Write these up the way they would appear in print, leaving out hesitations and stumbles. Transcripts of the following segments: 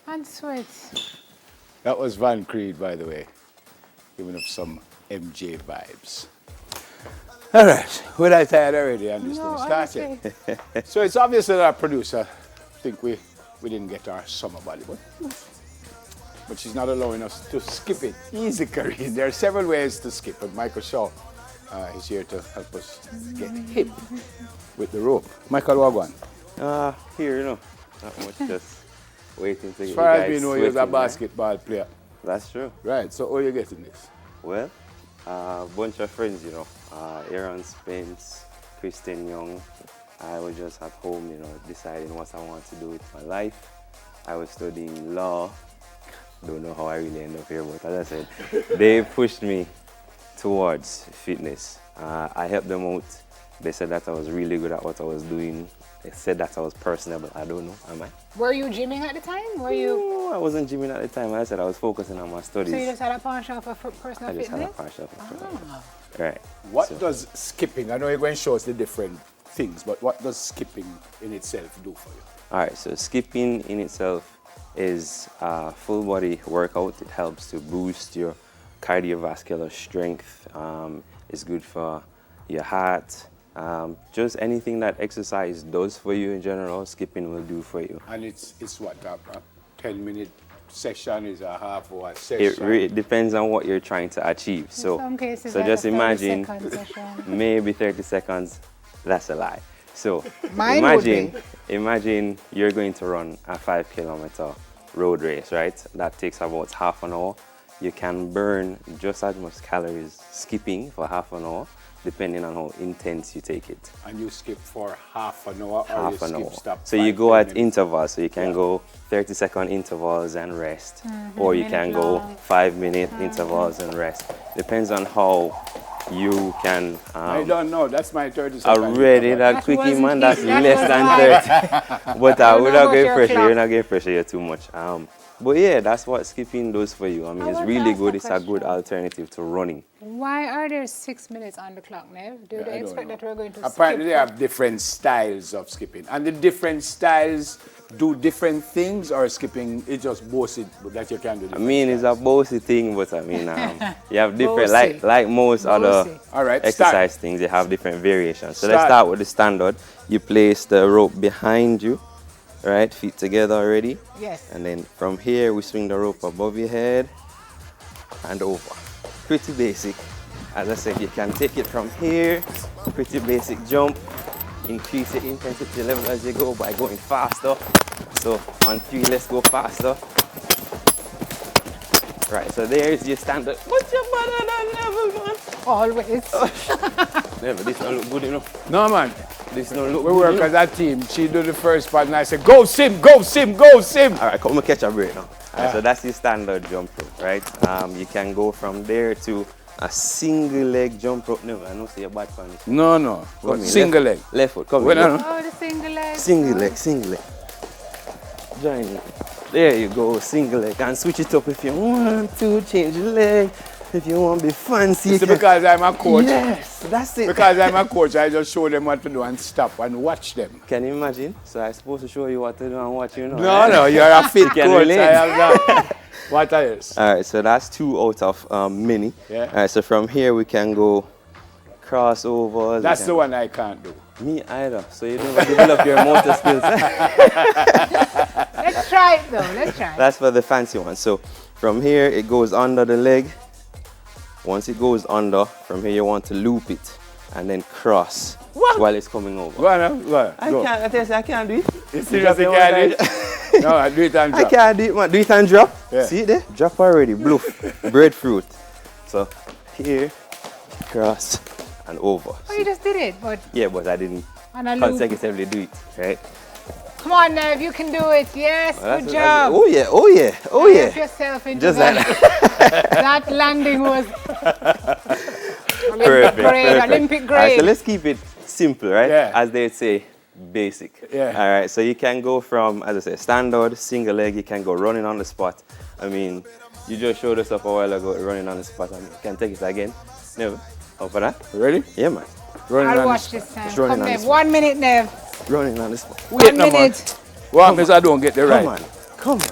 And sweat. That was Van Creed, by the way, giving us some MJ vibes. All right, we're not tired already on this thing. Started. So it's obvious that our producer think we didn't get our summer body, but she's not allowing us to skip it. Easy, Karine. There are several ways to skip, and Michael Shaw is here to help us get hip with the rope. Michael, what on? Here, not much, just waiting to get As far you as we guys know, you're a sweating, right? basketball player. That's true. Right, so how are you getting this? Well, a bunch of friends, Aaron Spence, Kristen Young. I was just at home, deciding what I want to do with my life. I was studying law. Don't know how I really end up here, but as I said, they pushed me towards fitness. I helped them out. They said that I was really good at what I was doing. They said that I was personable. I don't know, am I? Were you gymming at the time? No, I wasn't gymming at the time. I said I was focusing on my studies. So you just had a passion for personal fitness? I just had a passion for personal fitness. Right. What does skipping, I know you're going to show us the different things, but what does skipping in itself do for you? All right, so skipping in itself is a full body workout. It helps to boost your cardiovascular strength. It's good for your heart. Just anything that exercise does for you in general, skipping will do for you. And it's what, a 10-minute session, is a half-hour session? It depends on what you're trying to achieve. So just imagine maybe 30 seconds, that's a lie. So imagine you're going to run a 5-kilometer road race, right? That takes about half an hour. You can burn just as much calories skipping for half an hour, depending on how intense you take it. And you skip for half an hour half an hour. So you go at intervals, so you can go 30-second intervals and rest, or you can go 5-minute intervals and rest. Depends on how you can. I don't know, that's my 30 seconds. Already, that quickie, man, that's less than 30. But we're not getting pressure, you're not getting pressure here too much. But yeah, that's what skipping does for you. I mean, it's really good. It's a good alternative to running. Why are there 6 minutes on the clock, Nev? Do they expect that we're going to Apparently skip? they have different styles of skipping. And the different styles do different things, or skipping is just bossy that you can do? I mean, it's a bossy thing, but I mean, you have different, like most other exercise things, you have different variations. So let's start with the standard. You place the rope behind you. Right, feet together already. Yes. And then from here, we swing the rope above your head and over. Pretty basic. As I said, you can take it from here. Pretty basic jump. Increase the intensity level as you go by going faster. So on 3, let's go faster. Right, so there's your standard. What's your better than Neville, man? Always. Neville, this don't look good enough. No, man. This don't look we good work enough. as a team. She do the first part and I say, go Sim, go Sim, go Sim. All right, come and catch a break now. Right, so that's your standard jump rope, right? You can go from there to a single leg jump rope. No, I don't see a bad one. No. Single leg. Left foot, come on. Oh, the single leg. Single leg. Join it. There you go, single leg. And switch it up if you want to, change your leg. If you want to be fancy. It's because I'm a coach. Yes, that's it. Because I'm a coach, I just show them what to do and stop and watch them. Can you imagine? So I'm supposed to show you what to do and watch you know. No, you're a fit coach. I have that. What else? All right, so that's 2 out of many. Yeah. All right, so from here we can go crossovers. That's the one I can't do. Me either. So you don't develop your motor skills. Let's try it though. Let's try it. That's for the fancy one. So from here it goes under the leg. Once it goes under, from here you want to loop it and then cross while it's coming over. Go on, go on. I can't do it. You seriously can't do it? No, I do it and drop. I can't do it, man. Do it and drop. Yeah. See it there? Drop already. Bluff. Breadfruit. So here, cross and over. Oh, you just did it, but yeah, but I didn't consecutively do it, right? Come on, Nev, you can do it. Yes, Well, good job. Oh yeah. Get yourself into Just that. like That landing was perfect. Olympic All right, grade. so let's keep it simple, right? Yeah. As they say, basic. Yeah. All right, so you can go from, as I say, standard, single leg. You can go running on the spot. I mean, you just showed us up a while ago running on the spot. I mean, you can take it again. Never. Up for that? Ready? Yeah, man. Running I'll on watch the this time. Just running Come, on Nev. this 1 minute, Nev. Running on the spot. Wait, 1 no, man. minute. What happens I don't get the right? Come on.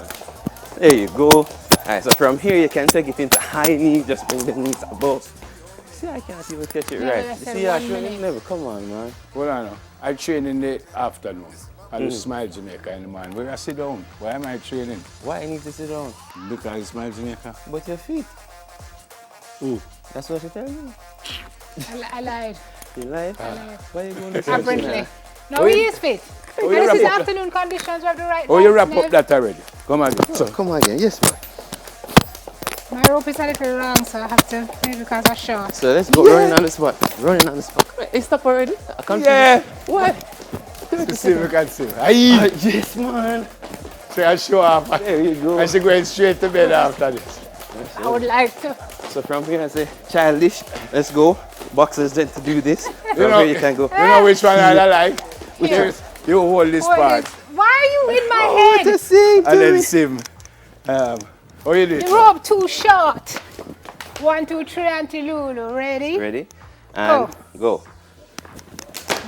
There you go. Alright, so from here you can take it into high knee, just bring the knees above. See, I can't even catch it Yeah, right. that's You a see, I 1 minute. never. Come on, man. Hold on now. I train in the afternoon. I do Smile Jamaica in the morning. Where I sit down. Why am I training? Why I need to sit down? Because it's Smile Jamaica. But your feet. Ooh. That's what you tell me. I lied. You lied? lied. Why you going to say Apparently. No, Oh, he you- is fit. Oh, And you this wrap is up afternoon conditions. We have the right Oh, you lights, wrap up Nev. that already. Come again. So, come again. Yes, man. My rope is a little long, so I have to, maybe because I'm short. So let's go running on the spot. Running on the spot. Come on, hey, stop already. I can't Yeah. What? To see if we can see. Aye. Yes, man. So I show off. There you go. I should go straight to bed after this. I would like to. So from here I say, childish, let's go. Boxers then to do this. From know- here you can go. You know which one I like? Here. You hold this Hold part it. Why are you in my Oh, what a head? sing and to then me. sim. Oh, you did? The rope too short. 1, 2, 3, Auntie Lulu. Ready? Ready? And go.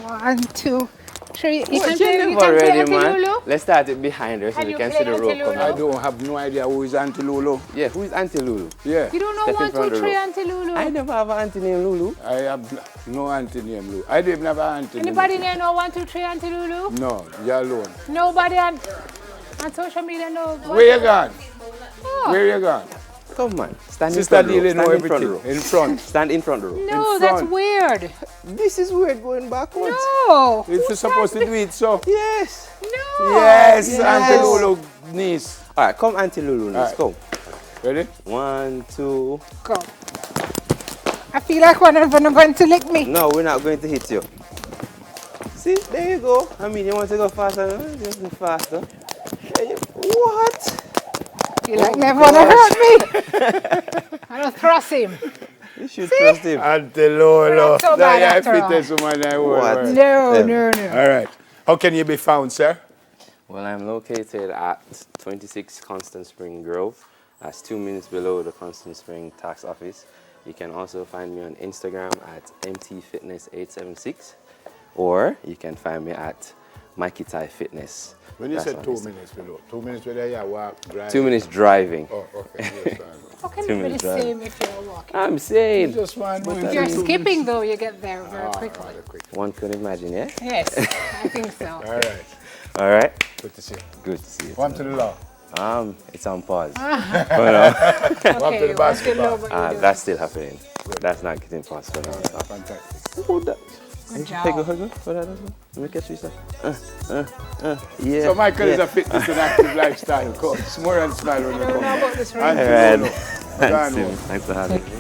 1, 2, 3. You What, can play, Jennifer you can play already, Auntie man? Lulu? Let's start it behind her so Can we you can play see the Auntie rope Lulu? coming I out. don't have no idea who is Auntie Lulu. Yeah, who is Auntie Lulu? Yeah. You don't know Step in 1, front 2, of the 3, rope. Auntie Lulu? I never have an auntie named Lulu. I have no auntie named Lulu. I didn't have an auntie Anybody named there know 1, 2, 3, Auntie Lulu? Lulu. No, you're alone. Nobody on social media knows. Where you gone? Oh. Where you gone? Come on, stand Sister in front of the Dealing rope. know Stand in front of the everything. rope. In front. Stand in front of the rope. No, in that's front. weird. This is weird going backwards. No. If you're supposed to do it, so. Yes. No. Yes, Yes. Auntie Lulu niece. All right, come Auntie Lulu, let's All go. Ready? 1, 2. Go. I feel like one of them are going to lick me. No, we're not going to hit you. See, there you go. I mean, you want to go faster? Just go faster. There you- What? I feel like never want to hurt me. I don't thrust him. You should trust him. Auntie Lulu. Not so bad That after you all. fittest woman I What? work with. No, Yeah. no, no. All right. How can you be found, sir? Well, I'm located at 26 Constant Spring Grove. That's 2 minutes below the Constant Spring tax office. You can also find me on Instagram at mtfitness876, or you can find me at Mikey Tai Fitness. When you That's said on 2 Instagram. minutes below, 2 minutes whether you walk, drive. 2 minutes driving. Oh, okay. Yes, How can 2 you be the minutes drive. same if you're walking? I'm saying, just one If you're skipping, though, you get there very quickly. quick. one could imagine, yeah? Yes, I think so. All right. All right, Good to see you. good to see you. One to the law. It's on pause. One to Okay, the basketball. That's still happening. That's not getting past for now. Fantastic. Hold that. Good Hey, go, job. go. Hold that. Let me catch you, sir. Yeah. So Michael is yeah. a fitness and active lifestyle coach. Smile and smile when I you don't come. know about this ring. Auntie All right. Lulu. Thanks, Gone Tim. home. Thanks for having me.